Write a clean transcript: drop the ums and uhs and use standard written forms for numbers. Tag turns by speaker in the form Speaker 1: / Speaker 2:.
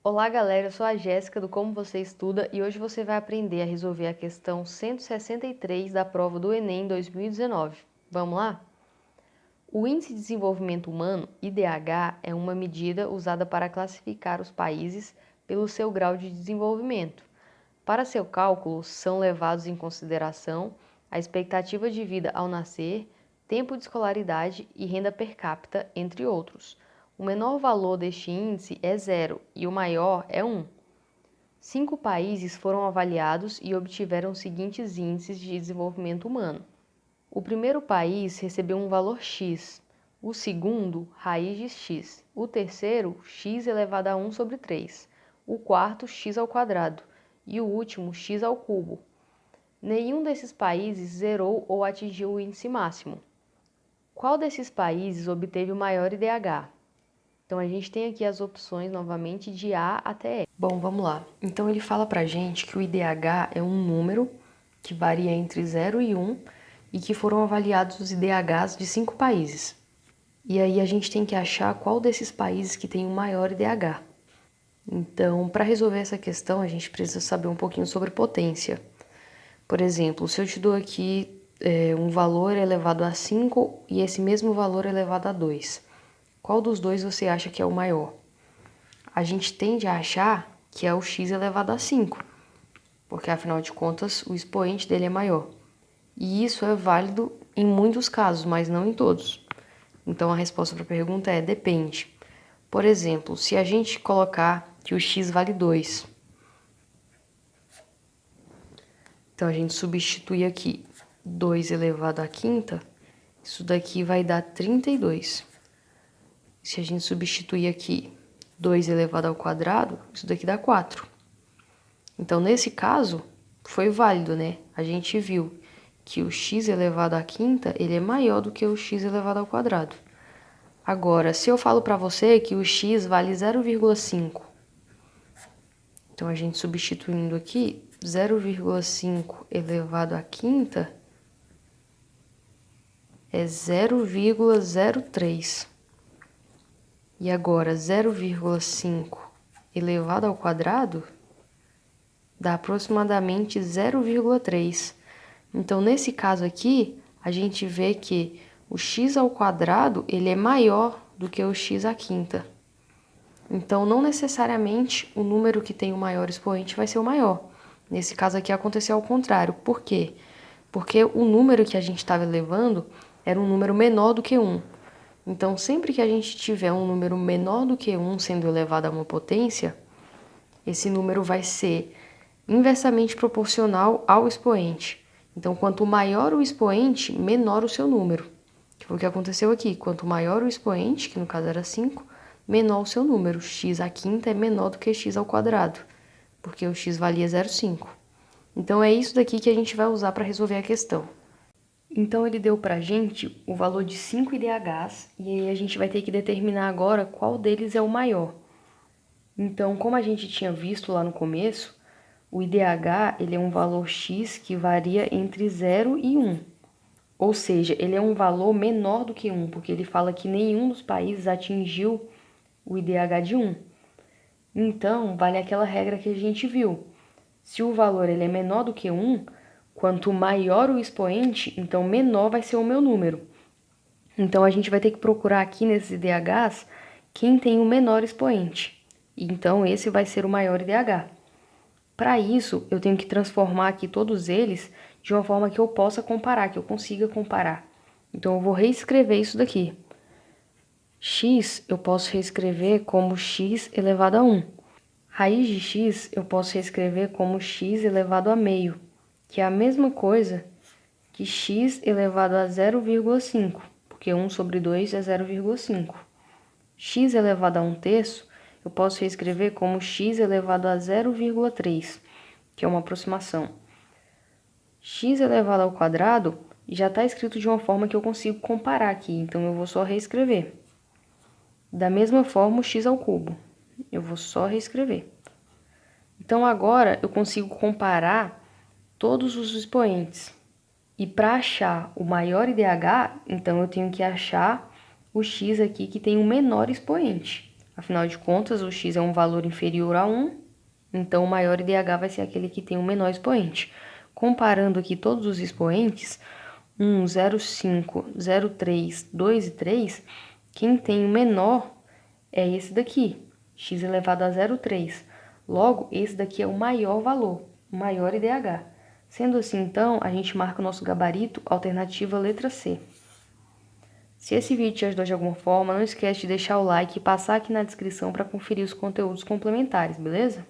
Speaker 1: Olá, galera, eu sou a Jéssica do Como Você Estuda e hoje você vai aprender a resolver a questão 163 da prova do Enem 2019. Vamos lá? O Índice de Desenvolvimento Humano, IDH, é uma medida usada para classificar os países pelo seu grau de desenvolvimento. Para seu cálculo, são levados em consideração a expectativa de vida ao nascer, tempo de escolaridade e renda per capita, entre outros. O menor valor deste índice é 0 e o maior é 1. 5 países foram avaliados e obtiveram os seguintes índices de desenvolvimento humano. O primeiro país recebeu um valor x, o segundo, raiz de x, o terceiro, x elevado a 1 sobre 3, o quarto, x ao quadrado e o último, x ao cubo. Nenhum desses países zerou ou atingiu o índice máximo. Qual desses países obteve o maior IDH? Então, a gente tem aqui as opções, novamente, de A até E. Bom, vamos lá. Então, ele fala pra gente que o IDH é um número que varia entre 0 e 1 e que foram avaliados os IDHs de 5 países. E aí, a gente tem que achar qual desses países que tem o maior IDH. Então, para resolver essa questão, a gente precisa saber um pouquinho sobre potência. Por exemplo, se eu te dou aqui um valor elevado a 5 e esse mesmo valor elevado a 2, qual dos dois você acha que é o maior? A gente tende a achar que é o x elevado a 5, porque afinal de contas o expoente dele é maior. E isso é válido em muitos casos, mas não em todos. Então a resposta para a pergunta é depende. Por exemplo, se a gente colocar que o x vale 2, então a gente substitui aqui 2 elevado à quinta, isso daqui vai dar 32. Se a gente substituir aqui 2 elevado ao quadrado, isso daqui dá 4. Então, nesse caso, foi válido, né? A gente viu que o x elevado à quinta, ele é maior do que o x elevado ao quadrado. Agora, se eu falo para você que o x vale 0,5, então a gente substituindo aqui, 0,5 elevado à quinta é 0,03. E agora, 0,5 elevado ao quadrado dá aproximadamente 0,3. Então, nesse caso aqui, a gente vê que o x ao quadrado ele é maior do que o x à quinta. Então, não necessariamente o número que tem o maior expoente vai ser o maior. Nesse caso aqui aconteceu ao contrário. Por quê? Porque o número que a gente estava elevando era um número menor do que 1. Então, sempre que a gente tiver um número menor do que 1 sendo elevado a uma potência, esse número vai ser inversamente proporcional ao expoente. Então, quanto maior o expoente, menor o seu número. Que foi o que aconteceu aqui. Quanto maior o expoente, que no caso era 5, menor o seu número. X à quinta é menor do que x ao quadrado, porque o x valia 0,5. Então, é isso daqui que a gente vai usar para resolver a questão. Então, ele deu para a gente o valor de 5 IDHs, e aí a gente vai ter que determinar agora qual deles é o maior. Então, como a gente tinha visto lá no começo, o IDH ele é um valor x que varia entre 0 e 1. Ou seja, ele é um valor menor do que 1, porque ele fala que nenhum dos países atingiu o IDH de 1. Então, vale aquela regra que a gente viu. Se o valor ele é menor do que 1, quanto maior o expoente, então menor vai ser o meu número. Então, a gente vai ter que procurar aqui nesses IDHs quem tem o menor expoente. Então, esse vai ser o maior IDH. Para isso, eu tenho que transformar aqui todos eles de uma forma que eu possa comparar, que eu consiga comparar. Então, eu vou reescrever isso daqui. X eu posso reescrever como x elevado a 1. Raiz de x eu posso reescrever como x elevado a meio, que é a mesma coisa que x elevado a 0,5, porque 1 sobre 2 é 0,5. X elevado a 1/3 eu posso reescrever como x elevado a 0,3, que é uma aproximação. X elevado ao quadrado já está escrito de uma forma que eu consigo comparar aqui, então eu vou só reescrever. Da mesma forma, o x ao cubo. Eu vou só reescrever. Então, agora, eu consigo comparar todos os expoentes. E para achar o maior IDH, então eu tenho que achar o x aqui que tem o menor expoente. Afinal de contas, o x é um valor inferior a 1, então o maior IDH vai ser aquele que tem o menor expoente. Comparando aqui todos os expoentes, 1, 0, 5, 0, 3, 2 e 3, quem tem o menor é esse daqui, x elevado a 0,3. Logo, esse daqui é o maior valor, o maior IDH. Sendo assim, então, a gente marca o nosso gabarito, alternativa letra C. Se esse vídeo te ajudou de alguma forma, não esquece de deixar o like e passar aqui na descrição para conferir os conteúdos complementares, beleza?